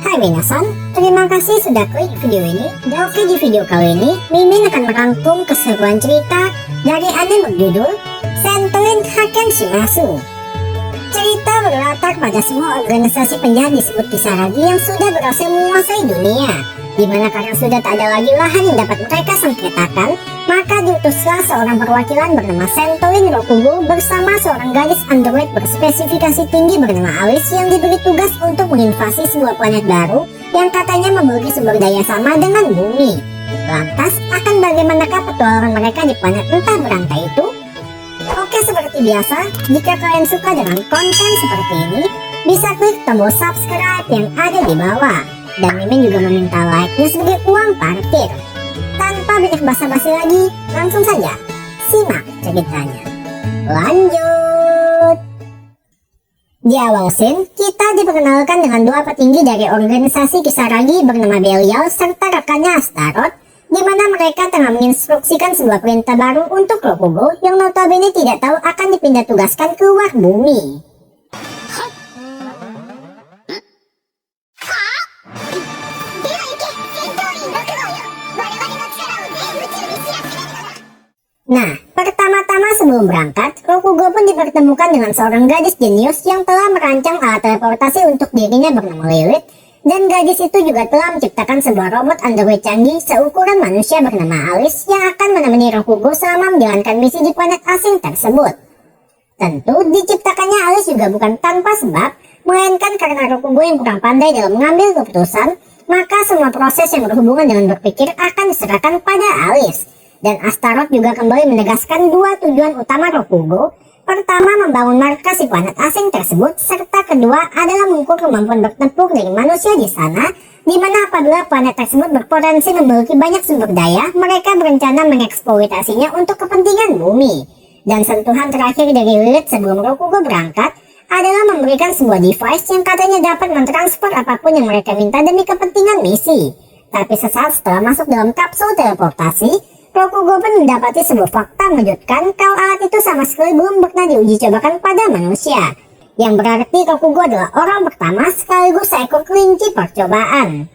Hai minasan, terima kasih sudah klik video ini. Dan oke, di video kali ini Mimin akan merangkum keseruan cerita dari anime berjudul Sentoin Haken Shimasu. Cerita berlatar pada semua organisasi penjahat disebut Kisaragi yang sudah berhasil menguasai dunia, dimana karena sudah tak ada lagi lahan yang dapat mereka sengketakan, maka diutuslah seorang perwakilan bernama Sentoin Rokugo bersama seorang gadis android berspesifikasi tinggi bernama Alice yang diberi tugas untuk menginvasi sebuah planet baru yang katanya memiliki sumber daya sama dengan bumi. Lantas, akan bagaimanakah petualangan mereka di planet entah berantai itu? Oke, seperti biasa, jika kalian suka dengan konten seperti ini, bisa klik tombol subscribe yang ada di bawah. Dan Mimin juga meminta like-nya sebagai uang parkir. Tanpa banyak basa-basi lagi, langsung saja simak ceritanya. Lanjut. Di awal scene, kita diperkenalkan dengan dua petinggi dari organisasi Kisaragi bernama Belial serta rekannya Astaroth, di mana mereka tengah menginstruksikan sebuah perintah baru untuk Rokugo yang notabene tidak tahu akan dipindah tugaskan ke luar bumi. Nah, pertama-tama sebelum berangkat, Rokugo pun dipertemukan dengan seorang gadis jenius yang telah merancang alat teleportasi untuk dirinya bernama Lilith, dan gadis itu juga telah menciptakan sebuah robot android canggih seukuran manusia bernama Alice yang akan menemani Rokugo selama menjalankan misi di planet asing tersebut. Tentu, diciptakannya Alice juga bukan tanpa sebab, melainkan karena Rokugo yang kurang pandai dalam mengambil keputusan, maka semua proses yang berhubungan dengan berpikir akan diserahkan pada Alice. Dan Astaroth juga kembali menegaskan dua tujuan utama Rokugo. Pertama, membangun markas di planet asing tersebut, serta kedua adalah mengukur kemampuan bertempur dari manusia di sana, di mana apabila planet tersebut berpotensi memiliki banyak sumber daya, mereka berencana mengeksploitasinya untuk kepentingan bumi. Dan sentuhan terakhir dari Lilith sebelum Rokugo berangkat adalah memberikan sebuah device yang katanya dapat mentransfer apapun yang mereka minta demi kepentingan misi. Tapi sesaat setelah masuk dalam kapsul teleportasi, Rokugo pun mendapati sebuah fakta mengejutkan kalau alat itu sama sekali belum pernah diuji cobakan pada manusia. Yang berarti Rokugo adalah orang pertama sekaligus seekor kelinci percobaan.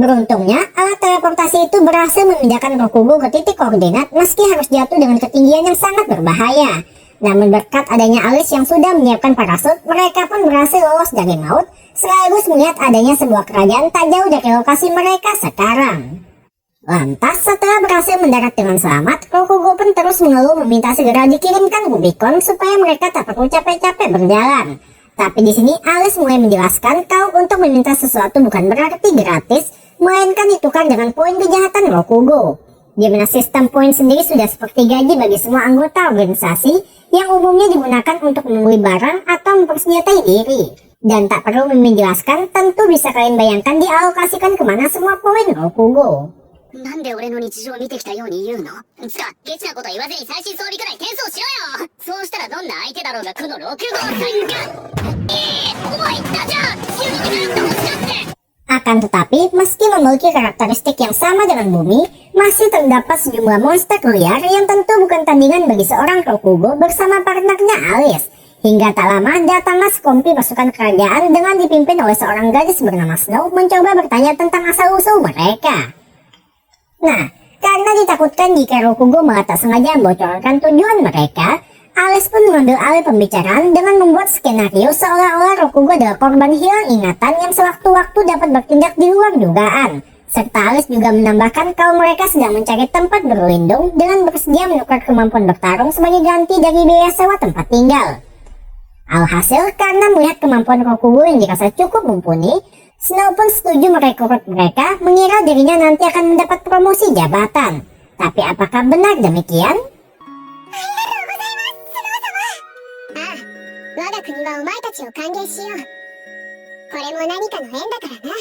Beruntungnya, alat teleportasi itu berhasil memindahkan Rokugo ke titik koordinat meski harus jatuh dengan ketinggian yang sangat berbahaya. Namun berkat adanya Alice yang sudah menyiapkan parasut, mereka pun berhasil lolos dari maut, sekaligus melihat adanya sebuah kerajaan tak jauh dari lokasi mereka sekarang. Lantas, setelah berhasil mendarat dengan selamat, Rokugo pun terus mengeluh meminta segera dikirimkan Rubicon supaya mereka tak perlu capek-capek berjalan. Tapi di sini Alice mulai menjelaskan kalau untuk meminta sesuatu bukan berarti gratis, melainkan ditukar dengan poin kejahatan Rokugo. Di mana sistem poin sendiri sudah seperti gaji bagi semua anggota organisasi yang umumnya digunakan untuk membeli barang atau mempersenjatai diri. Dan tak perlu menjelaskan, tentu bisa kalian bayangkan dialokasikan kemana semua poin Rokugo. なんで俺の日常を見てきたように言うの？つか、ケチなこと言わずに最新装備くらい転送しろよ！そうしたらどんな相手だろうがこの6号さんがお前言ったじゃん！死ぬ気になってほしかって！ Akan tetapi, meski memiliki karakteristik yang sama dengan bumi, masih terdapat sejumlah monster liar yang tentu bukan tandingan bagi seorang Rokugo bersama partnernya Alice. Hingga tak lama, datanglah sekompi pasukan kerajaan dengan dipimpin oleh seorang gadis bernama Snow mencoba bertanya tentang asal-usul mereka. Nah, karena ditakutkan jika Rokugo malah tak sengaja membocorkan tujuan mereka, Alice pun mengambil alih pembicaraan dengan membuat skenario seolah-olah Rokugo adalah korban hilang ingatan yang sewaktu-waktu dapat bertindak di luar dugaan. Serta Alice juga menambahkan kalau mereka sedang mencari tempat berlindung dengan bersedia menukar kemampuan bertarung sebagai ganti dari biaya sewa tempat tinggal. Alhasil, karena melihat kemampuan Rokugo yang dirasa cukup mumpuni, Snow pun setuju merekrut mereka, mengira dirinya nanti akan mendapat promosi jabatan. Tapi apakah benar demikian? 我が国はお前たちを歓迎しよう。これも何かの縁だからな。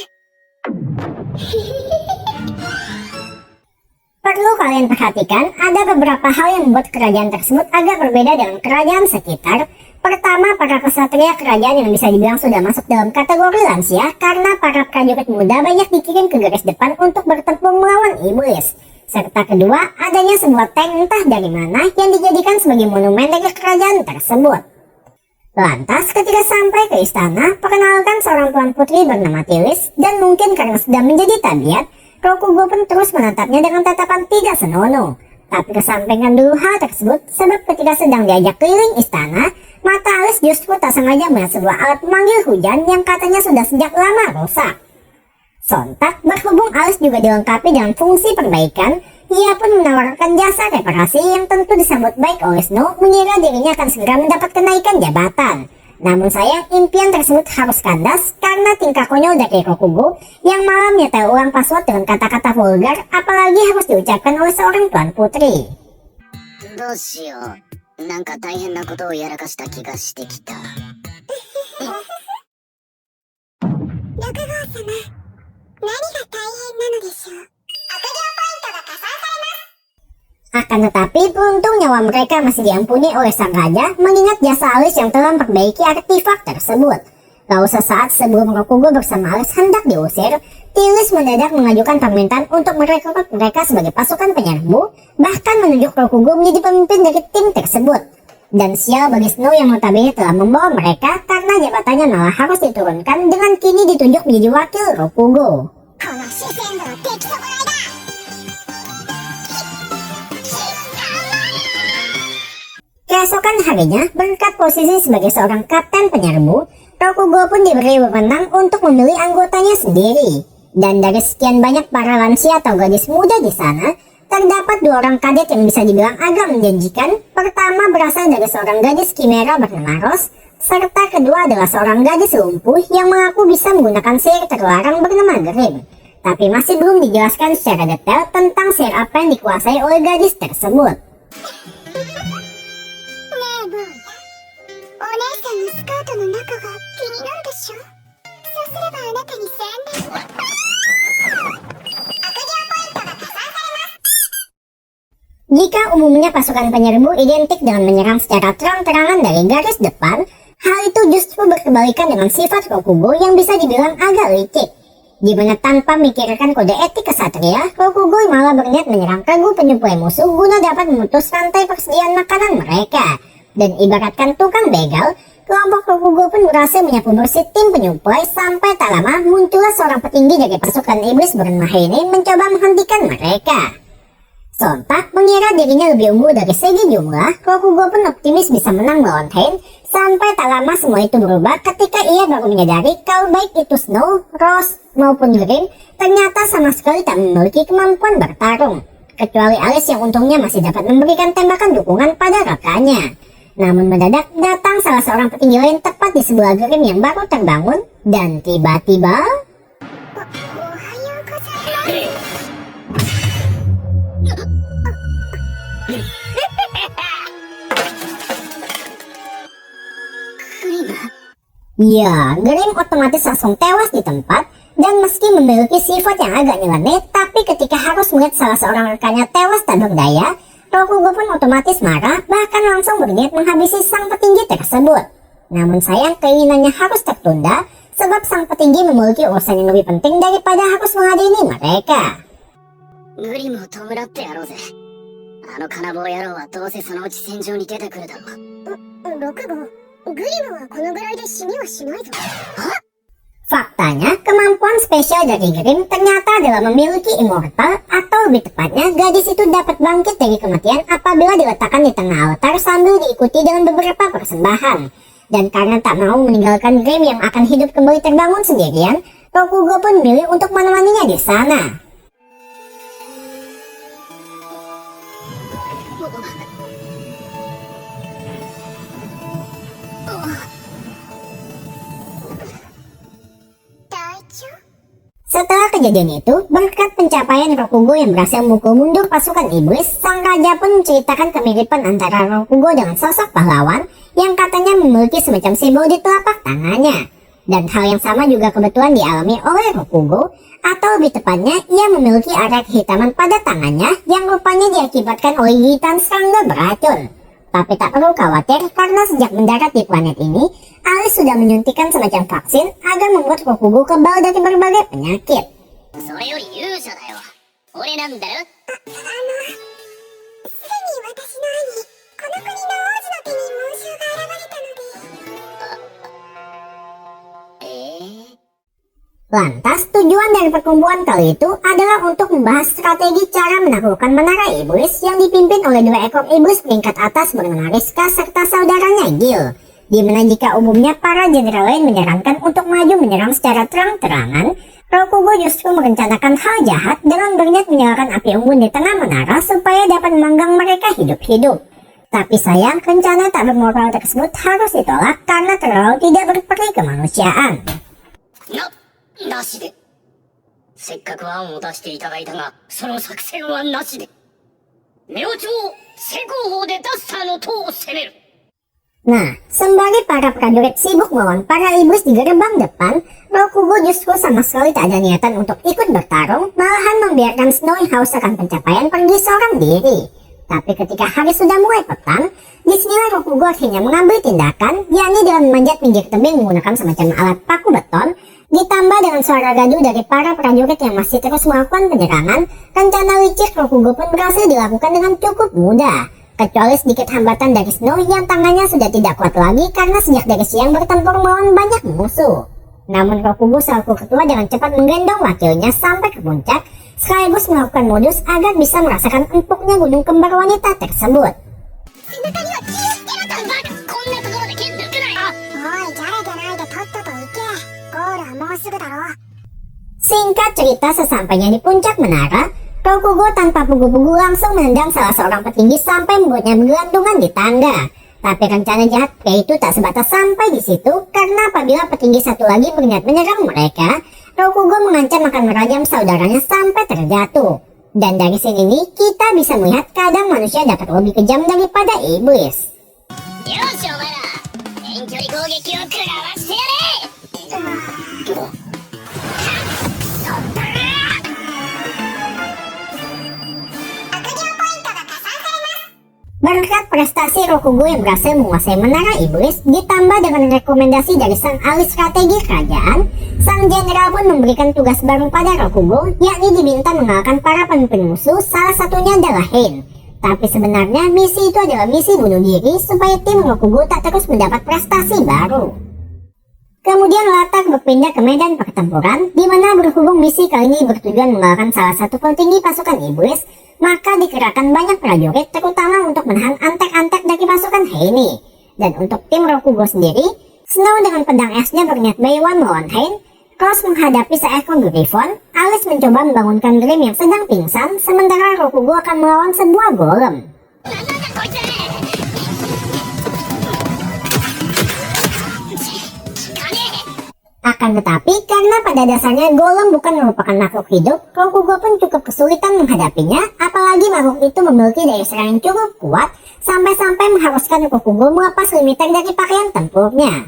Perlu kalian perhatikan, ada beberapa hal yang membuat kerajaan tersebut agak berbeda dengan kerajaan sekitar, Pertama, para kesatria kerajaan yang bisa dibilang sudah masuk dalam kategori lansia karena para prajurit muda banyak dikirim ke garis depan untuk bertempur melawan iblis. Serta kedua, adanya sebuah tank entah dari mana yang dijadikan sebagai monumen dari kerajaan tersebut. Lantas, ketika sampai ke istana, perkenalkan seorang tuan putri bernama Tilis, dan mungkin karena sudah menjadi tabiat, Rokugo pun terus menatapnya dengan tatapan tidak senonoh. Tapi kesampingkan dulu hal tersebut, sebab ketika sedang diajak keliling istana, mata Alice justru tak sengaja melihat sebuah alat pemanggil hujan yang katanya sudah sejak lama rusak. Sontak, berhubung Alice juga dilengkapi dengan fungsi perbaikan, ia pun menawarkan jasa reparasi yang tentu disambut baik oleh Snow, mengira dirinya akan segera mendapat kenaikan jabatan. Namun sayang, impian tersebut harus kandas karena tingkah konyol dari Rokugo yang malah menyetel ulang password dengan kata-kata vulgar, apalagi harus diucapkan oleh seorang tuan putri. どうしよう。なんか大変なことをやらかした気がしてきた。六号様、何が大変なのでしょう。悪行ポイントが加算されます。Akan tetapi, beruntung nyawa mereka masih diampuni oleh sang raja mengingat jasa Alice yang telah memperbaiki artefak tersebut. Lalu sesaat sebelum Rokugo bersama Alice hendak diusir, Tilis mendadak mengajukan permintaan untuk merekrut mereka sebagai pasukan penyerbu, bahkan menunjuk Rokugo menjadi pemimpin dari tim tersebut. Dan sial bagi Snow yang notabene telah membawa mereka karena jabatannya malah harus diturunkan dengan kini ditunjuk menjadi wakil Rokugo. この視線の出来損ないだ。 Keesokan harinya, berkat posisi sebagai seorang kapten penyerbu, Rokugo pun diberi wewenang untuk memilih anggotanya sendiri. Dan dari sekian banyak para lansia atau gadis muda di sana, terdapat dua orang kadet yang bisa dibilang agak menjanjikan. Pertama berasal dari seorang gadis Chimera bernama Rose, serta kedua adalah seorang gadis lumpuh yang mengaku bisa menggunakan sihir terlarang bernama Grim. Tapi masih belum dijelaskan secara detail tentang sihir apa yang dikuasai oleh gadis tersebut. お姉さんのスカートの中が気になるでしょ。そうすればあなたに宣伝。悪行ポイントが加算されます。 Jika umumnya pasukan penyerbu identik dengan menyerang secara terang-terangan dari garis depan, hal itu justru berkebalikan dengan sifat Rokugo yang bisa dibilang agak licik. Di mana tanpa memikirkan kode etik kesatria, Rokugo malah berniat menyerang regu penyuplai musuh guna dapat memutus rantai persediaan makanan mereka. Dan ibaratkan tukang begal, kelompok Rokugo pun berhasil menyapu bersih tim penyuplai sampai tak lama muncullah seorang petinggi dari pasukan iblis bernama Heine mencoba menghentikan mereka. Sontak mengira dirinya lebih unggul dari segi jumlah, Rokugo pun optimis bisa menang melawan Heine. Sampai tak lama semua itu berubah ketika ia baru menyadari kalau baik itu Snow, Rose maupun Grim ternyata sama sekali tak memiliki kemampuan bertarung. Kecuali Alice yang untungnya masih dapat memberikan tembakan dukungan pada rekannya. Namun mendadak datang salah seorang petinggi lain tepat di sebelah Grim yang baru terbangun, dan tiba-tiba... おはようございます。 Ya, Grim otomatis langsung tewas di tempat, dan meski memiliki sifat yang agak nyeleneh, tapi ketika harus melihat salah seorang rekannya tewas tak berdaya, Rokugo pun otomatis marah, bahkan langsung berniat menghabisi sang petinggi tersebut. Namun sayang keinginannya harus tertunda, sebab sang petinggi memiliki urusan yang lebih penting daripada harus mengadili mereka. グリムを弔ってやろうぜ。あの金棒野郎はどうせそのうち戦場に出てくるだろう。六号、グリムはこのぐらいで死にはしないぞ。 Faktanya, kemampuan spesial dari Grim ternyata adalah memiliki immortal, atau lebih tepatnya, gadis itu dapat bangkit dari kematian apabila diletakkan di tengah altar sambil diikuti dengan beberapa persembahan. Dan karena tak mau meninggalkan Grim yang akan hidup kembali terbangun sendirian, Rokugo pun memilih untuk menemaninya di sana. Setelah kejadian itu, berkat pencapaian Rokugo yang berhasil memukul mundur pasukan iblis, sang raja pun menceritakan kemiripan antara Rokugo dengan sosok pahlawan yang katanya memiliki semacam simbol di telapak tangannya. Dan hal yang sama juga kebetulan dialami oleh Rokugo, atau lebih tepatnya ia memiliki area kehitaman pada tangannya yang rupanya diakibatkan oleh gigitan serangga beracun. Tapi tak perlu khawatir karena sejak mendarat di planet ini, Alice sudah menyuntikkan semacam vaksin agar membuat Rokugo kebal dari berbagai penyakit. それより勇者だよ。俺なんだろ。すでに私の兄この国の王子の手に紋章が現れたので Lantas, tujuan dari perkumpulan kali itu adalah untuk membahas strategi cara menaklukkan menara iblis yang dipimpin oleh 2 ekor iblis peringkat atas bernama Rizka serta saudaranya Gil. Di mana jika umumnya para jenderal lain menyarankan untuk maju menyerang secara terang-terangan, Rokugo justru merencanakan hal jahat dengan berniat menyalakan api unggun di tengah menara supaya dapat memanggang mereka hidup-hidup. Tapi sayang, rencana tak bermoral tersebut harus ditolak karena terlalu tidak berperi kemanusiaan. なしで。せっかく案を出していただいたが、その作戦はなしで。明朝、成功法でダスターの塔を攻める。 Nah, sembari para prajurit sibuk melawan para iblis di gerbang depan, Rokugo justru sama sekali tak ada niatan untuk ikut bertarung, malahan membiarkan Snow yang haus akan pencapaian pergi seorang diri. Tapi ketika hari sudah mulai petang, disinilah Rokugo akhirnya mengambil tindakan, yakni dengan memanjat pinggir tebing menggunakan semacam alat paku beton, ditambah dengan suara gaduh dari para prajurit yang masih terus melakukan penyerangan. Rencana licik Rokugo pun berhasil dilakukan dengan cukup mudah. Kecuali sedikit hambatan dari Snow yang tangannya sudah tidak kuat lagi karena sejak dari siang bertempur melawan banyak musuh. Namun Rokugo selaku ketua dengan cepat menggendong wakilnya sampai ke puncak, sekaligus melakukan modus agar bisa merasakan empuknya gunung kembar wanita tersebut. 背中には気をつけろだバカ。こんなところで剣抜くなよ。おいじゃらじゃないでとっとと行けゴールはもうすぐだろ Singkat cerita, sesampainya di puncak menara, Rokugo tanpa pugu-pugu langsung menendang salah seorang petinggi sampai membuatnya bergelantungan di tangga. Tapi rencana jahat pria itu tak sebatas sampai di situ, karena apabila petinggi satu lagi berniat menyerang mereka, Rokugo mengancam akan merajam saudaranya sampai terjatuh. Dan dari sini nih, kita bisa melihat kadang manusia dapat lebih kejam daripada iblis. よしお前ら、遠距離攻撃を食らわしてやれ。Berkat prestasi Rokugo yang berhasil menguasai menara iblis, ditambah dengan rekomendasi dari sang ahli strategi kerajaan, sang jenderal pun memberikan tugas baru pada Rokugo, yakni diminta mengalahkan para pemimpin musuh, salah satunya adalah Hein. Tapi sebenarnya misi itu adalah misi bunuh diri supaya tim Rokugo tak terus mendapat prestasi baru. Kemudian latar berpindah ke medan pertempuran, di mana berhubung misi kali ini bertujuan mengalahkan salah satu petinggi pasukan iblis, maka dikerahkan banyak prajurit terutama untuk menahan antek-antek dari pasukan Heini. Dan untuk tim Rokugo sendiri, Snow dengan pedang esnya berniat bayuan melawan Hein, Cross menghadapi seekor Griffon, Alice mencoba membangunkan Grim yang sedang pingsan, sementara Rokugo akan melawan sebuah golem. Akan tetapi, karena pada dasarnya golem bukan merupakan makhluk hidup, Rokugo pun cukup kesulitan menghadapinya, apalagi makhluk itu memiliki daya serang yang cukup kuat, sampai-sampai mengharuskan Rokugo melepas limiter dari pakaian tempurnya.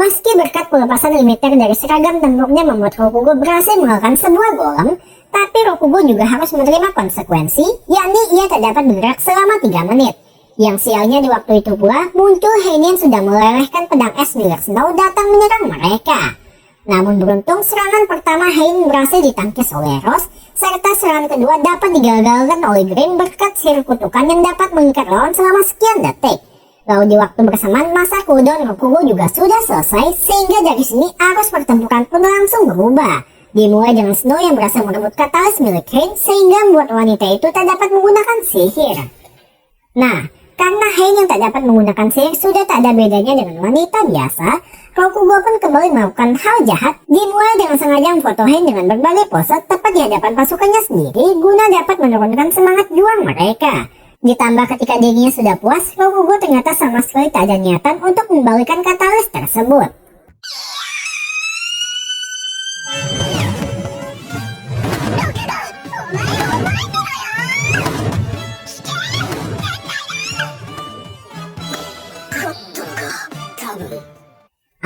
Meski berkat pelepasan limiter dari seragam tempurnya membuat Rokugo berhasil mengalahkan sebuah golem, tapi Rokugo juga harus menerima konsekuensi, yakni ia tak dapat bergerak selama 3 menit. Yang sialnya di waktu itu pula muncul Heini yang sudah melelehkan pedang es milik Snow datang menyerang mereka. Namun beruntung serangan pertama Heini berhasil ditangkis oleh Ross, serta serangan kedua dapat digagalkan oleh Grim berkat sihir kutukan yang dapat mengikat lawan selama sekian detik. Lalu di waktu bersamaan masa cooldown Rokugo juga sudah selesai, sehingga dari sini arus pertempuran pun langsung berubah. Dimulai dengan Snow yang berhasil merebut katalis milik Hein, sehingga membuat wanita itu tak dapat menggunakan sihir. Nah, karena Hein yang tak dapat menggunakan sihir sudah tak ada bedanya dengan wanita biasa, Rokugo pun kembali melakukan hal jahat, dimulai dengan sengaja memfoto Hein dengan berbagai pose tepat di hadapan pasukannya sendiri, guna dapat menurunkan semangat juang mereka. Ditambah ketika dirinya sudah puas, Rokugo ternyata sama sekali tak ada niatan untuk membalikan katalis tersebut.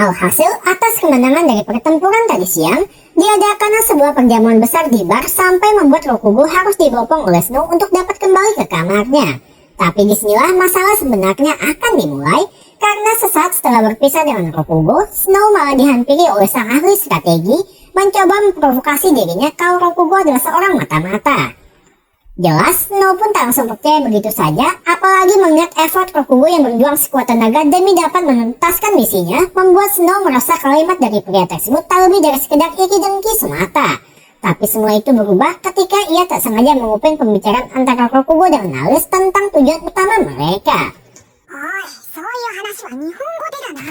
Alhasil, atas kemenangan dari pertempuran tadi siang, diadakanlah sebuah perjamuan besar di bar sampai membuat Rokugo harus dibopong oleh Snow untuk dapat kembali ke kamarnya. Tapi disinilah masalah sebenarnya akan dimulai, karena sesaat setelah berpisah dengan Rokugo, Snow malah dihampiri oleh sang ahli strategi, mencoba memprovokasi dirinya kalau Rokugo adalah seorang mata-mata. Jelas, Snow pun tak langsung percaya begitu saja, apalagi mengingat effort Rokugo yang berjuang sekuat tenaga demi dapat menuntaskan misinya, membuat Snow merasa kalimat dari pria tersebut tak lebih dari sekedar iri dengki semata. Tapi semua itu berubah ketika ia tak sengaja menguping pembicaraan antara Rokugo dengan Alice tentang tujuan utama mereka. おい、そういう話は日本語でだな。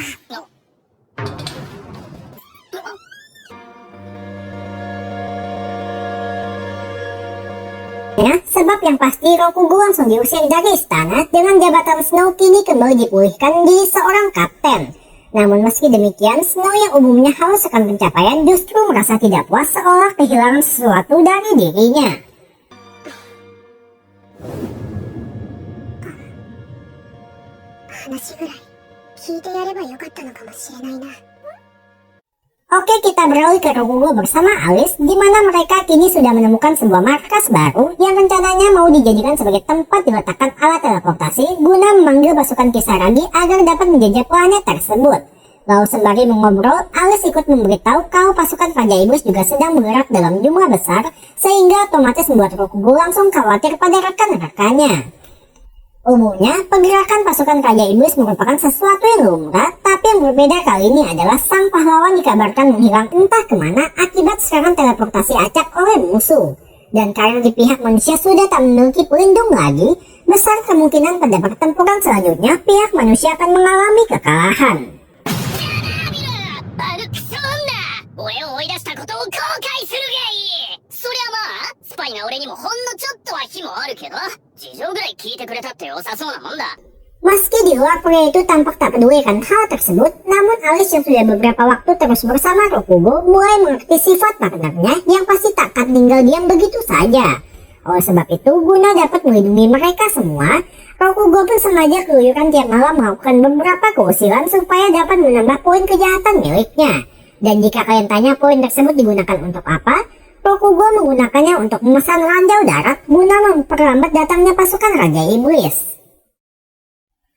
Ya, sebab yang pasti Rokugo langsung diusir dari istana dengan jabatan Snow kini kembali dipulihkan di seorang kapten. Namun meski demikian, Snow yang umumnya haus akan pencapaian justru merasa tidak puas seolah kehilangan sesuatu dari dirinya. 話ぐらい聞いてやればよかったのかもしれないな。 Oke, kita beralih ke Rokugo bersama Alice, di mana mereka kini sudah menemukan sebuah markas baru yang rencananya mau dijadikan sebagai tempat diletakkan alat teleportasi guna memanggil pasukan Kisaragi agar dapat menjajah planet tersebut. Lalu sembari mengobrol, Alice ikut memberitahu kalau pasukan Raja Iblis juga sedang bergerak dalam jumlah besar, sehingga otomatis membuat Rokugo langsung khawatir pada rekan-rekannya. Umumnya, pergerakan pasukan Raja Iblis merupakan sesuatu yang lumrah, tapi yang berbeda kali ini adalah sang pahlawan dikabarkan menghilang entah kemana akibat serangan teleportasi acak oleh musuh. Dan karena di pihak manusia sudah tak memiliki pelindung lagi, besar kemungkinan pada pertempuran selanjutnya pihak manusia akan mengalami kekalahan. あのクソ女、俺を追い出したことを後悔するがいい。そりゃまあ、スパイな俺にもほんのちょっとは火もあるけど、事情ぐらい聞いてくれたって良さそうなもんだ。 Meski di luar pria itu tampak tak peduli akan hal tersebut, namun Alice yang sudah beberapa waktu terus bersama Rokugo mulai mengerti sifat partnernya yang pasti takkan tinggal diam begitu saja. Oleh sebab itu, guna dapat melindungi mereka semua, Rokugo pun sengaja keluyuran tiap malam melakukan beberapa keusilan supaya dapat menambah poin kejahatan miliknya. Dan jika kalian tanya poin tersebut digunakan untuk apa, Rokugo menggunakannya untuk memesan ranjau darat guna memperlambat datangnya pasukan Raja Iblis.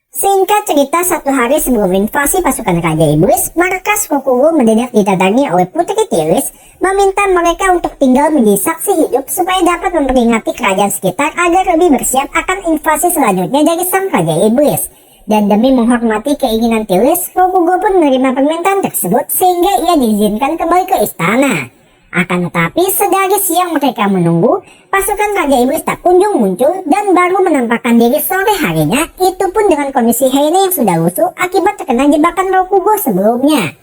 Singkat cerita, satu hari sebelum invasi pasukan Raja Iblis, markas Rokugo mendadak didatangi oleh Putri Tiris, meminta mereka untuk tinggal menjadi saksi hidup supaya dapat memperingati kerajaan sekitar agar lebih bersiap akan invasi selanjutnya dari sang Raja Iblis. Dan demi menghormati keinginan Tiris, Rokugo pun menerima permintaan tersebut sehingga ia diizinkan kembali ke istana. Akan tetapi, sedari siang mereka menunggu, pasukan Raja Iblis tak kunjung muncul dan baru menampakkan diri sore harinya, itu pun dengan kondisi Heine yang sudah lusuh akibat terkena jebakan Rokugo sebelumnya.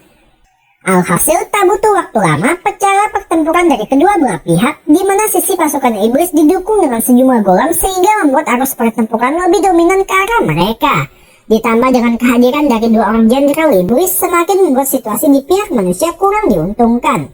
Alhasil, tak butuh waktu lama, pecahlah pertempuran dari kedua belah pihak, di mana sisi pasukan Iblis didukung dengan sejumlah golem sehingga membuat arus pertempuran lebih dominan ke arah mereka. Ditambah dengan kehadiran dari dua orang jenderal Iblis, semakin membuat situasi di pihak manusia kurang diuntungkan.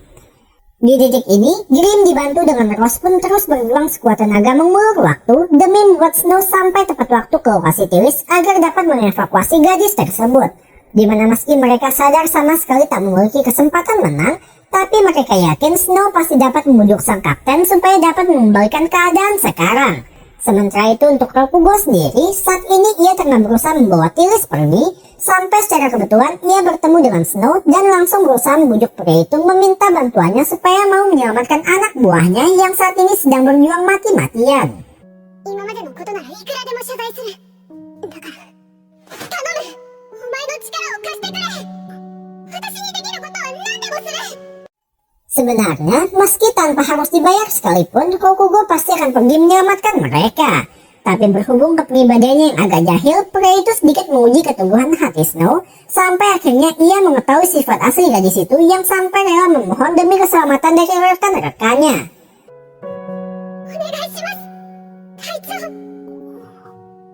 Di titik ini, Grim dibantu dengan Rose pun terus berjuang sekuat tenaga mengulur waktu demi membuat Snow sampai tepat waktu ke lokasi Tiris agar dapat mengevakuasi gadis tersebut. Dimana meski mereka sadar sama sekali tak memiliki kesempatan menang, tapi mereka yakin Snow pasti dapat membujuk sang kapten supaya dapat mengembalikan keadaan sekarang. Sementara itu untuk Rokugo sendiri, saat ini ia tengah berusaha membawa Tiris pergi, sampai secara kebetulan ia bertemu dengan Snow dan langsung berusaha membujuk pria itu meminta bantuannya supaya mau menyelamatkan anak buahnya yang saat ini sedang berjuang mati-matian. 今までのことならいくらでも謝罪する。だから頼む、お前の力を貸してくれ。私にできることは何でもする。 Sebenarnya, meski tanpa harus dibayar sekalipun, Rokugo pasti akan pergi menyelamatkan mereka. Tapi berhubung kepribadiannya yang agak jahil, pria itu sedikit menguji keteguhan hati Snow, sampai akhirnya ia mengetahui sifat asli gadis itu yang sampai rela memohon demi keselamatan dari rekan-rekannya. お願いします。隊長。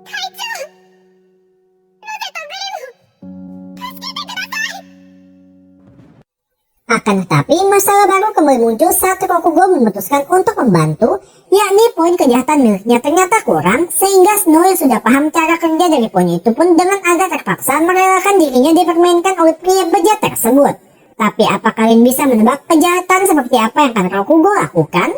隊長。ロゼとグリム。助けてください。 Akan tetapi, masalah baru kembali muncul saat Rokugo memutuskan untuk membantu, yakni poin kejahatan miliknya ternyata kurang, sehingga Snow yang sudah paham cara kerja dari poin itu pun dengan agak terpaksa merelakan dirinya dipermainkan oleh pria bejat tersebut. Tapi apa kalian bisa menebak kejahatan seperti apa yang akan Rokugo lakukan?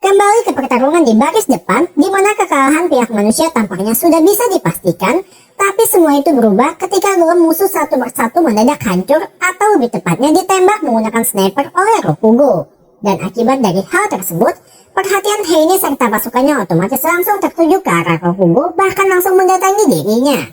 Kembali ke pertarungan di baris depan, di mana kekalahan pihak manusia tampaknya sudah bisa dipastikan, tapi semua itu berubah ketika golem musuh satu persatu mendadak hancur atau lebih tepatnya ditembak menggunakan sniper oleh Rokugo. Dan akibat dari hal tersebut, perhatian Heine serta pasukannya otomatis langsung tertuju ke arah Rokugo, bahkan langsung mendatangi dirinya.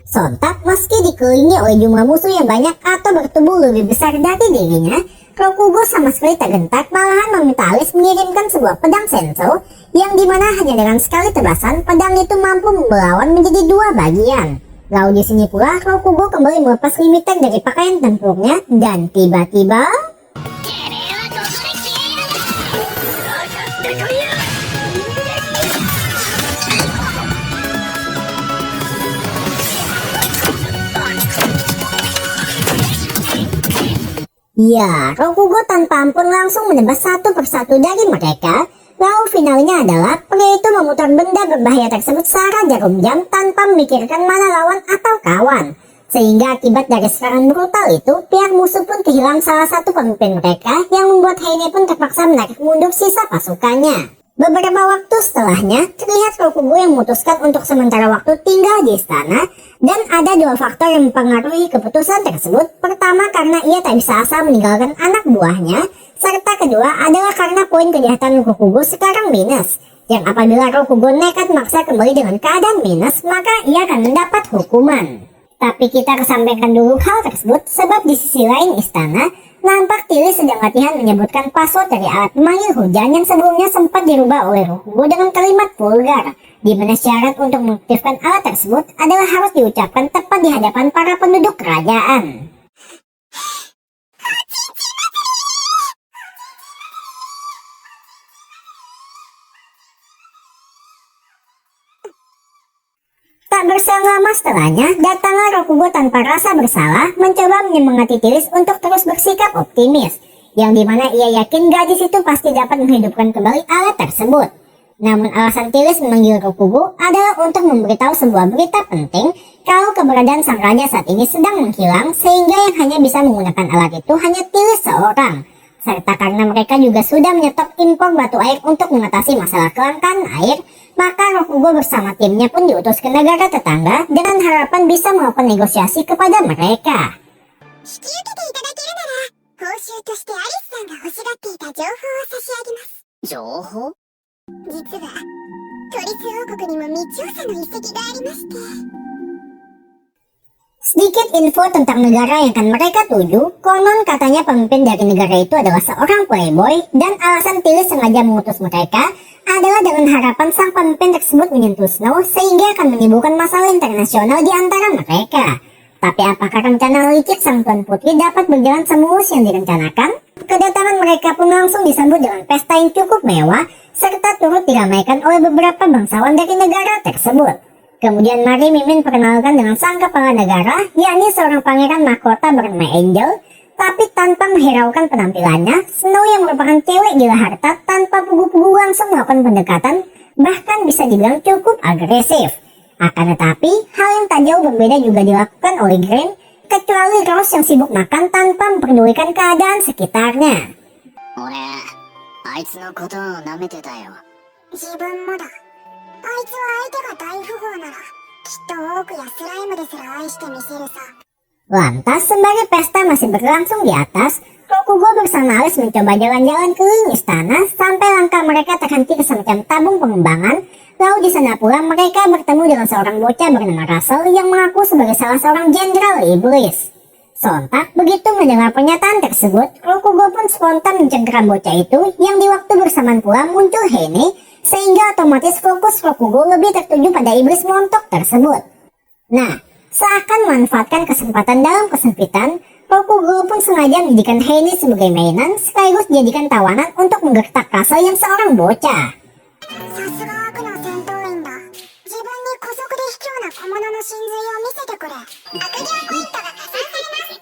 Sontak, meski dikelilingi oleh jumlah musuh yang banyak atau bertubuh lebih besar dari dirinya, Rokugo sama sekali tak gentar, malahan meminta Alice mengirimkan sebuah pedang Senso, yang dimana hanya dengan sekali tebasan, pedang itu mampu membelawan menjadi dua bagian. Lalu di sini pula, Rokugo kembali melepas limiter dari pakaian tempurnya, dan tiba-tiba... Ya, Rokugo tanpa ampun langsung menebas satu persatu dari mereka. Lalu finalnya adalah pria itu memutar benda berbahaya tersebut secara jarum jam tanpa memikirkan mana lawan atau kawan. Sehingga akibat dari serangan brutal itu, pihak musuh pun kehilangan salah satu pemimpin mereka yang membuat Heine pun terpaksa menarik mundur sisa pasukannya. Beberapa waktu setelahnya, terlihat Rokugo yang memutuskan untuk sementara waktu tinggal di istana, dan ada dua faktor yang mempengaruhi keputusan tersebut. Pertama, karena ia tak bisa asal meninggalkan anak buahnya, serta kedua adalah karena poin kejahatan Rokugo sekarang minus, yang apabila Rokugo nekat maksa kembali dengan keadaan minus, maka ia akan mendapat hukuman. Tapi kita kesampaikan dulu hal tersebut, sebab di sisi lain istana, nampak Tilly sedang latihan menyebutkan password dari alat pemanggil hujan yang sebelumnya sempat dirubah oleh Rokugo dengan kalimat vulgar, di mana syarat untuk mengaktifkan alat tersebut adalah harus diucapkan tepat di hadapan para penduduk kerajaan. Tak berselang lama setelahnya, datanglah Rokugo tanpa rasa bersalah mencoba menyemangati Tilly untuk terus bersikap optimis, yang dimana ia yakin gadis itu pasti dapat menghidupkan kembali alat tersebut. Namun alasan Tilly memanggil Rokugo adalah untuk memberitahu sebuah berita penting kalau keberadaan sang raja saat ini sedang menghilang, sehingga yang hanya bisa menggunakan alat itu hanya Tilly seorang. Serta karena mereka juga sudah menyetop impor batu air untuk mengatasi masalah kelangkaan air, maka Rokugo bersama timnya pun diutus ke negara tetangga dengan harapan bisa melakukan negosiasi kepada mereka. 引き受けていただけるなら、報酬としてアリスさんが欲しがっていた情報を差し上げます。情報？実は、トリス王国にも道夫の遺跡がありまして。 Sedikit info tentang negara yang akan mereka tuju. Konon katanya pemimpin dari negara itu adalah seorang playboy, dan alasan Tilly sengaja mengutus mereka adalah dengan harapan sang pemimpin tersebut menyentuh Snow sehingga akan menimbulkan masalah internasional di antara mereka. Tapi apakah rencana licik sang Tuan Putri dapat berjalan semulus yang direncanakan? Kedatangan mereka pun langsung disambut dengan pesta yang cukup mewah, serta turut diramaikan oleh beberapa bangsawan dari negara tersebut. Kemudian mari Mimin perkenalkan dengan sang kepala negara, yakni seorang pangeran mahkota bernama Angel. Tapi tanpa menghiraukan penampilannya, Snow yang merupakan cewek gila harta tanpa pugu-pugu langsung melakukan pendekatan, bahkan bisa dibilang cukup agresif. Akan tetapi, hal yang tak jauh berbeda juga dilakukan oleh Green, kecuali Rose yang sibuk makan tanpa memperdulikan keadaan sekitarnya. 俺、あいつのことを舐めてたよ。自分もだ。あいつは相手が大富豪なら、きっとオークやスライムですら愛してみせるさ。 Lantas, sembari pesta masih berlangsung di atas, Rokugo bersama Alice mencoba jalan-jalan keliling istana sampai langkah mereka terhenti ke semacam tabung pengembangan. Lalu di sana pula mereka bertemu dengan seorang bocah bernama Russell yang mengaku sebagai salah seorang jenderal iblis. Sontak, begitu mendengar pernyataan tersebut, Rokugo pun spontan mencengkeram bocah itu yang di waktu bersamaan pula muncul Heine, sehingga otomatis fokus Rokugo lebih tertuju pada iblis montok tersebut. Nah, seakan memanfaatkan kesempatan dalam kesempitan, Rokugo pun sengaja menjadikan Heini sebagai mainan sekaligus dijadikan tawanan untuk menggertak Russell yang seorang bocah. さすが悪の戦闘員だ。自分に姑息で卑怯な小物の真髄を見せてくれ。悪行ポイントが加算されます。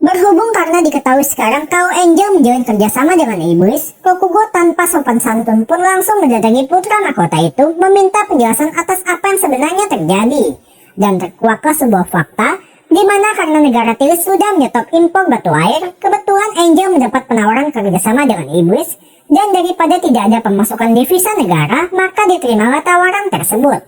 Berhubung karena diketahui sekarang kalau Angel menjalin kerjasama dengan iblis, Rokugo tanpa sopan santun pun langsung mendatangi putra mahkota itu meminta penjelasan atas apa yang sebenarnya terjadi. Dan terkuaklah sebuah fakta, di mana karena negara Tilis sudah menyetop impor batu air, kebetulan Angel mendapat penawaran kerjasama dengan iblis, dan daripada tidak ada pemasukan devisa negara, maka diterimalah tawaran tersebut.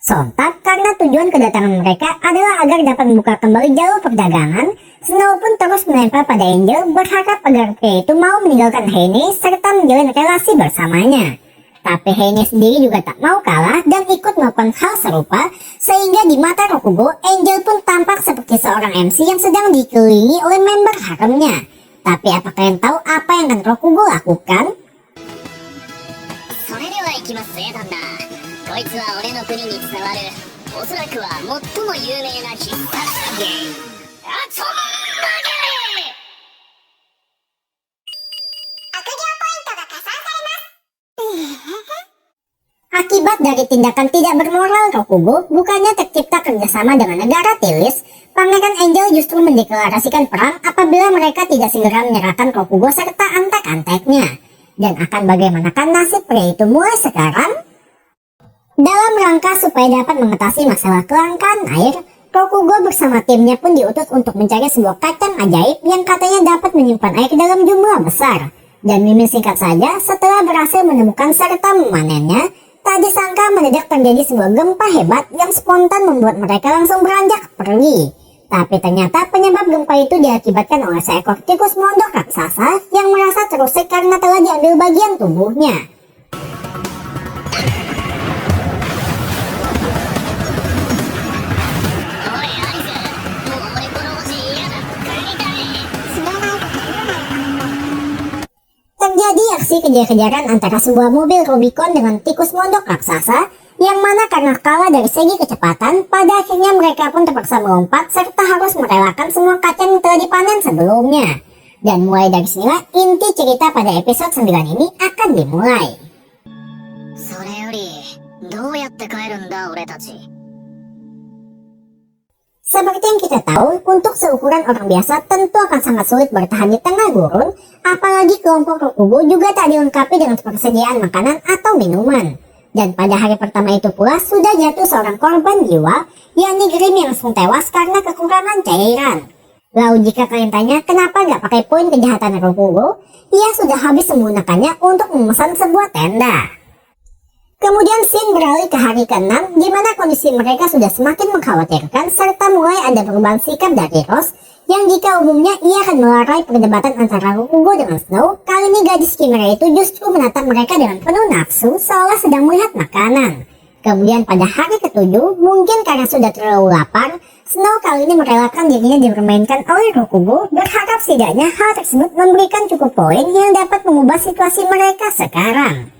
Sontak, karena tujuan kedatangan mereka adalah agar dapat membuka kembali jalur perdagangan, Snow pun terus menempel pada Angel berharap agar pria itu mau meninggalkan Heine serta menjalin relasi bersamanya. Tapi Heine sendiri juga tak mau kalah dan ikut melakukan hal serupa, sehingga di mata Rokugo, Angel pun tampak seperti seorang MC yang sedang dikelilingi oleh member haremnya. Tapi apa kalian tahu apa yang akan Rokugo lakukan? それでは行きますぜ旦那。こいつは俺の国に伝わるおそらくは最も有名な必殺芸アトムマゲ悪行ポイントが加算されます。 Akibat dari tindakan tidak bermoral Rokugo, bukannya tercipta kerjasama dengan negara Tilis, Pangeran Angel justru mendeklarasikan perang apabila mereka tidak segera menyerahkan Rokugo serta antek-anteknya. Dan akan bagaimanakah nasib pria itu mulai sekarang? Dalam rangka supaya dapat mengatasi masalah kelangkaan air, Rokugo bersama timnya pun diutus untuk mencari sebuah kacang ajaib yang katanya dapat menyimpan air dalam jumlah besar. Dan mimin singkat saja, setelah berhasil menemukan serta memanennya, tak disangka mendadak terjadi sebuah gempa hebat yang spontan membuat mereka langsung beranjak pergi. Tapi ternyata penyebab gempa itu diakibatkan oleh seekor tikus mondok raksasa yang merasa terusik karena telah diambil bagian tubuhnya. Terjadi aksi kejar-kejaran antara sebuah mobil Rubicon dengan tikus mondok raksasa, yang mana karena kalah dari segi kecepatan, pada akhirnya mereka pun terpaksa melompat serta harus merelakan semua kacang yang telah dipanen sebelumnya. Dan mulai dari sinilah inti cerita pada episode 9 ini akan dimulai. それよりどうやって帰るんだ俺たち。 Seperti yang kita tahu, untuk seukuran orang biasa tentu akan sangat sulit bertahan di tengah gurun, apalagi kelompok Rokugo juga tak dilengkapi dengan persediaan makanan atau minuman. Dan pada hari pertama itu pula sudah jatuh seorang korban jiwa, yakni Grim yang langsung tewas karena kekurangan cairan. Lalu jika kalian tanya kenapa gak pakai poin kejahatan Rokugo, ia sudah habis menggunakannya untuk memesan sebuah tenda. Kemudian scene beralih ke hari ke-6, di mana kondisi mereka sudah semakin mengkhawatirkan serta mulai ada perubahan sikap dari Rose, yang jika umumnya ia akan melarai perdebatan antara Rokugo dengan Snow, kali ini gadis Chimera itu justru menatap mereka dengan penuh nafsu seolah sedang melihat makanan. Kemudian pada hari ke-7, mungkin karena sudah terlalu lapar, Snow kali ini merelakan dirinya dipermainkan oleh Rokugo, berharap setidaknya hal tersebut memberikan cukup poin yang dapat mengubah situasi mereka sekarang.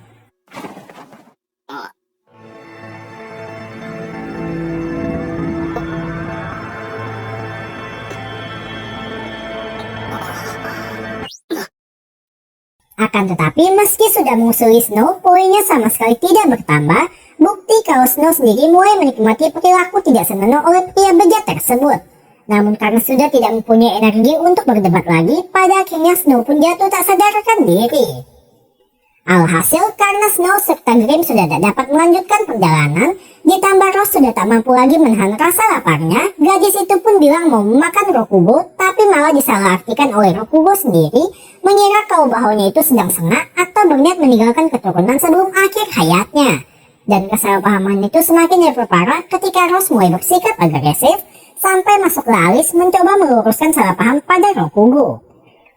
Akan tetapi meski sudah mengusuli Snow, poinnya sama sekali tidak bertambah, bukti kalau Snow sendiri mulai menikmati perilaku tidak senonoh oleh pria bejat tersebut. Namun karena sudah tidak mempunyai energi untuk berdebat lagi, pada akhirnya Snow pun jatuh tak sadarkan diri. Alhasil karena Snow serta Grim sudah tak dapat melanjutkan perjalanan, ditambah Rose sudah tak mampu lagi menahan rasa laparnya, gadis itu pun bilang mau memakan Rokugo, tapi malah disalahartikan oleh Rokugo sendiri, mengira kalau bahunya itu sedang sengak atau berniat meninggalkan keturunan sebelum akhir hayatnya. Dan kesalahpahaman itu semakin diperparah ketika Rose mulai bersikap agresif, sampai masuklah Alice mencoba meluruskan salah paham pada Rokugo.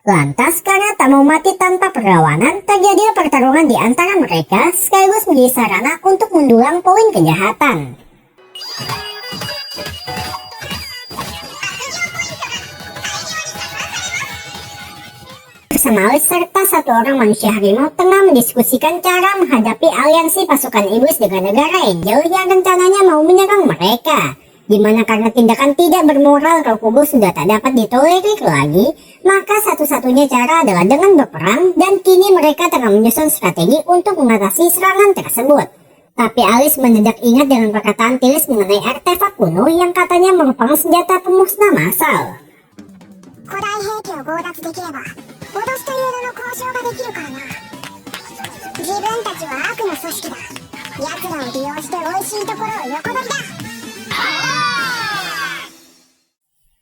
Lantas karena tak mau mati tanpa perlawanan, terjadi pertarungan di antara mereka sekaligus menjadi sarana untuk mendulang poin kejahatan. Bersama Alice serta satu orang manusia harimau tengah mendiskusikan cara menghadapi aliansi pasukan iblis dengan negara Angel yang rencananya mau menyerang mereka. Dimana karena tindakan tidak bermoral Rokugo sudah tak dapat ditolerir lagi, maka satu-satunya cara adalah dengan berperang, dan kini mereka tengah menyusun strategi untuk mengatasi serangan tersebut. Tapi Alice mendadak ingat dengan perkataan Tilis mengenai artefak kuno yang katanya merupakan senjata pemusnah massal. 古代兵器を強奪できれば脅しという名の交渉ができるからな。自分たちは悪の組織だ。奴らを利用して美味しいところを横取りだ。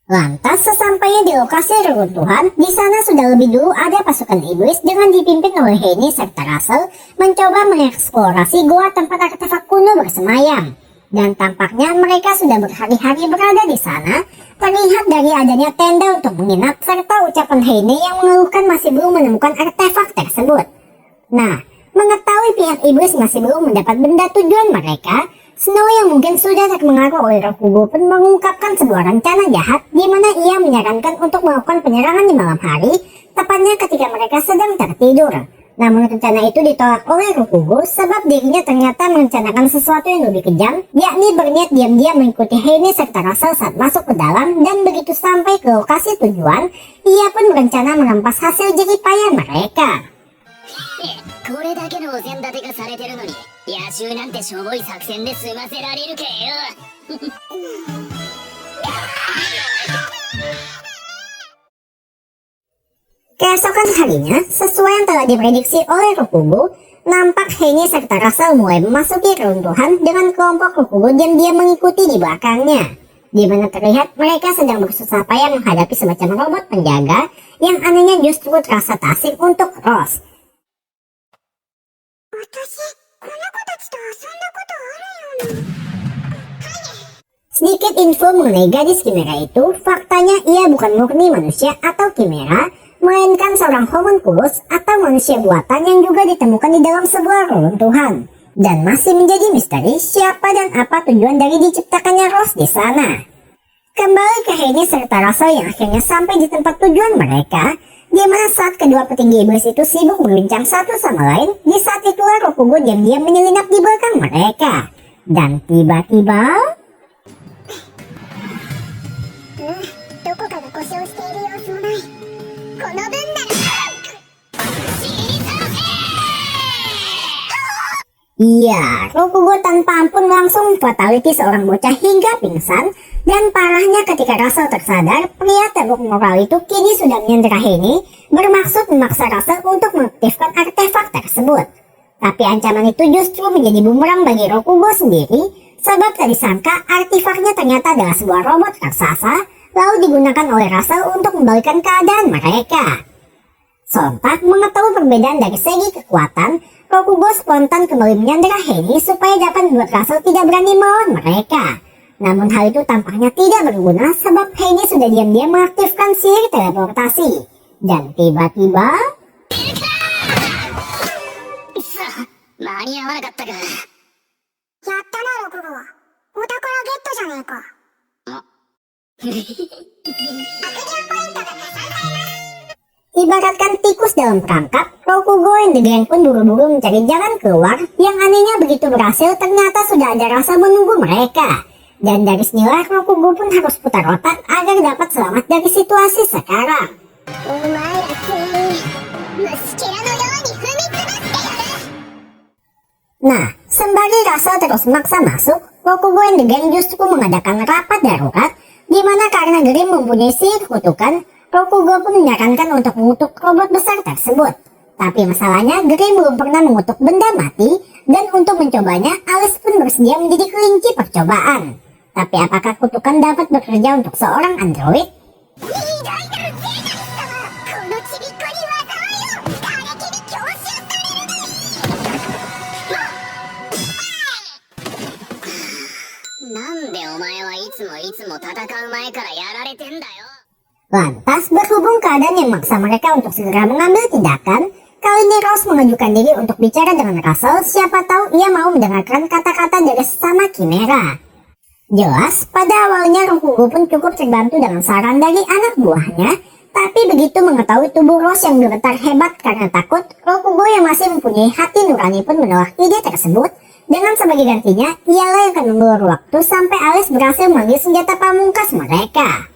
Lantas sesampainya di lokasi reruntuhan, di sana sudah lebih dulu ada pasukan iblis dengan dipimpin oleh Heini serta Russell mencoba mengeksplorasi goa tempat artefak kuno bersemayam. Dan tampaknya mereka sudah berhari-hari berada di sana, terlihat dari adanya tenda untuk menginap serta ucapan Heini yang mengeluhkan masih belum menemukan artefak tersebut. Nah, mengetahui pihak iblis masih belum mendapat benda tujuan mereka, Snow yang mungkin sudah terpengaruh oleh Rokugo pun mengungkapkan sebuah rencana jahat di mana ia menyarankan untuk melakukan penyerangan di malam hari, tepatnya ketika mereka sedang tertidur. Namun rencana itu ditolak oleh Rokugo sebab dirinya ternyata merencanakan sesuatu yang lebih kejam, yakni berniat diam-diam mengikuti Heini serta Russell saat masuk ke dalam, dan begitu sampai ke lokasi tujuan, ia pun berencana merampas hasil jeripayah mereka. これだけのお膳立てがされてるのに野襲なんてしょぼい作戦で済ませられるけよ。 Keesokan harinya, sesuai yang telah diprediksi oleh Rokugo, nampak Heini serta Russell mulai memasuki reruntuhan dengan kelompok Rokugo diam-diam mengikuti di belakangnya. Di mana terlihat mereka sedang bersusah payah menghadapi semacam robot penjaga yang anehnya justru terasa tak asing untuk Rose. 私この子たちと遊んだことあるよな。 Sedikit info mengenai gadis Kimera itu, faktanya ia bukan murni manusia atau Kimera, melainkan seorang homunculus atau manusia buatan yang juga ditemukan di dalam sebuah reruntuhan. Dan masih menjadi misteri siapa dan apa tujuan dari diciptakannya Rose di sana. Kembali ke Heini serta Russell yang akhirnya sampai di tempat tujuan mereka, di mana saat kedua petinggi iblis itu sibuk berbincang satu sama lain, di saat itulah Rokugo diam-diam menyelinap di belakang mereka. Dan tiba-tiba... どこかが故障している様子もない。この分なら死にさせ。 Iya, Rokugo tanpa ampun langsung fatality seorang bocah hingga pingsan, dan parahnya ketika Russell tersadar, pria teruk moral itu kini sudah menyandera Heini, bermaksud memaksa Russell untuk mengaktifkan artefak tersebut. Tapi ancaman itu justru menjadi bumerang bagi Rokugo sendiri, sebab tak disangka artefaknya ternyata adalah sebuah robot raksasa, lalu digunakan oleh Russell untuk membalikan keadaan mereka. Sontak mengetahui perbedaan dari segi kekuatan, Rokugo spontan kembali menyandera Heini supaya dapat membuat Russell tidak berani melawan mereka. Namun hal itu tampaknya tidak berguna sebab Heini sudah diam-diam mengaktifkan sihir teleportasi. Dan tiba-tiba... 間に合わなかったか。やったなロクゴ。お宝ゲットじゃねえか。悪行ポイントが加算されます。 Ibaratkan tikus dalam perangkap, Rokugo and the Gang pun buru-buru mencari jalan keluar, yang anehnya begitu berhasil ternyata sudah ada rasa menunggu mereka. Dan dari sinilah Rokugo pun harus putar otak agar dapat selamat dari situasi sekarang. お前ら全員虫けらのように踏みつぶしてやる。 Nah, sembari Russell terus maksa masuk, Rokugo and the Gang justru mengadakan rapat darurat, di mana karena Grim mempunyai sihir kutukan, Rokugo pun menyarankan untuk mengutuk robot besar tersebut. Tapi masalahnya Grim belum pernah mengutuk benda mati, dan untuk mencobanya, Alice pun bersedia menjadi kelinci percobaan. Tapi apakah kutukan dapat bekerja untuk seorang android? 偉大なるゼーナリス様、このちびっこに災いを、瓦礫に強襲されるがいい。なんでお前はいつも戦う前からやられてんだよ。 Lantas berhubung keadaan yang memaksa mereka untuk segera mengambil tindakan, kali ini Rose mengajukan diri untuk bicara dengan Russell, siapa tahu ia mau mendengarkan kata-kata dari sesama Kimera. Jelas, pada awalnya Rokugo pun cukup terbantu dengan saran dari anak buahnya, tapi begitu mengetahui tubuh Rose yang bergetar hebat karena takut, Rokugo yang masih mempunyai hati nurani pun menolak ide tersebut, Dengan sebagai gantinya, ialah yang akan mengulur waktu sampai Alice berhasil memanggil senjata pamungkas mereka.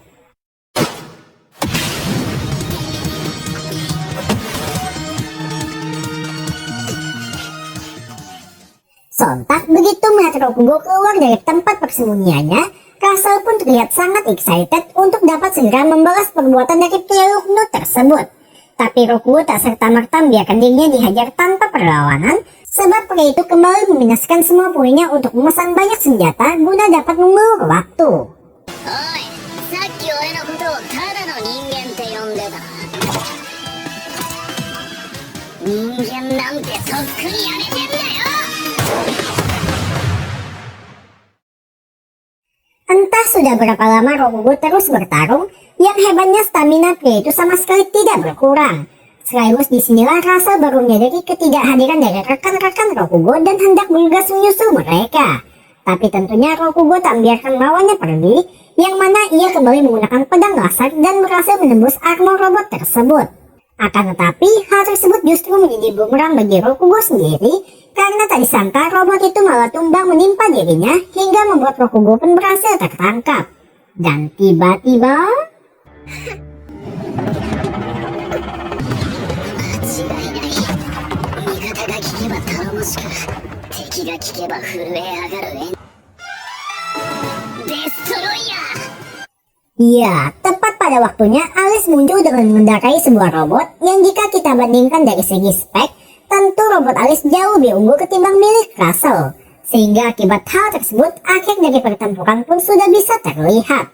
Sontak begitu melihat Rokugo keluar dari tempat persembunyiannya, Russell pun terlihat sangat excited untuk dapat segera membalas perbuatan dari pria Lukno tersebut. Tapi Rokugo tak serta-merta membiarkan dirinya dihajar tanpa perlawanan, sebab pria itu kembali meminaskan semua poinnya untuk memesan banyak senjata guna dapat mengulur waktu. Oi, さっき俺のことをただの人間って呼んでた。人間なんてとっくにやめてんだよ。 Entah sudah berapa lama Rokugo terus bertarung, yang hebatnya stamina pria itu sama sekali tidak berkurang. Sekaligus disinilah Russell baru menyadari ketidakhadiran dari rekan-rekan Rokugo dan hendak bergegas menyusul mereka. Tapi tentunya Rokugo tak membiarkan lawannya pergi, yang mana ia kembali menggunakan pedang laser dan berhasil menembus armor robot tersebut. Akan tetapi, hal tersebut justru menjadi bumerang bagi Rokugo sendiri, karena tak disangka robot itu malah tumbang menimpa dirinya hingga membuat Rokugo pun berhasil tertangkap. Dan tiba-tiba... 間違いない。味方が聞けば頼もしく、敵が聞けば震え上がるデストロイヤー。 Ya, tepat pada waktunya Alice muncul dengan mengendarai sebuah robot yang jika kita bandingkan dari segi spek, tentu robot Alice jauh lebih unggul ketimbang milik Russell. Sehingga akibat hal tersebut, akhir dari pertempuran pun sudah bisa terlihat.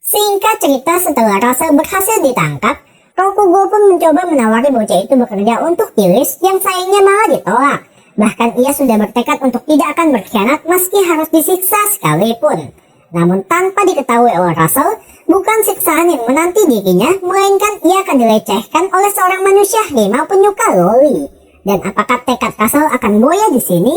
Singkat cerita, setelah Russell berhasil ditangkap, Rokugo pun mencoba menawari bocah itu bekerja untuk Iris yang sayangnya malah ditolak. Bahkan ia sudah bertekad untuk tidak akan berkhianat meski harus disiksa sekalipun. Namun tanpa diketahui oleh Russell, bukan siksaan yang menanti dirinya, melainkan ia akan dilecehkan oleh seorang manusia harimau penyuka loli. Dan apakah tekad Russell akan goyah di sini?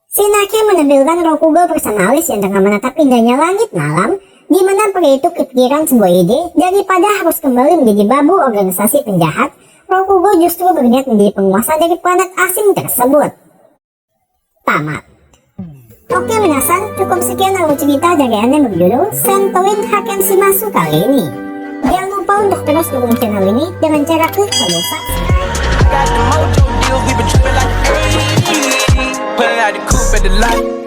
Shinaki menampilkan Rokugo bersama Alice yang tengah menatap indahnya langit malam, di mana pria itu kepikiran sebuah ide daripada harus kembali menjadi babu organisasi penjahat. Rokugo justru berniat menjadi penguasa dari planet asing tersebut. Tamat. Oke minasan, cukup sekian alur cerita dari anime berjudul Sentoin Haken Shimasu kali ini. Jangan lupa untuk terus dukung channel ini dengan cara klik tombol subscribe. Got the mojo deals, we been tripping like crazy. Pulling out the coupe at the lot.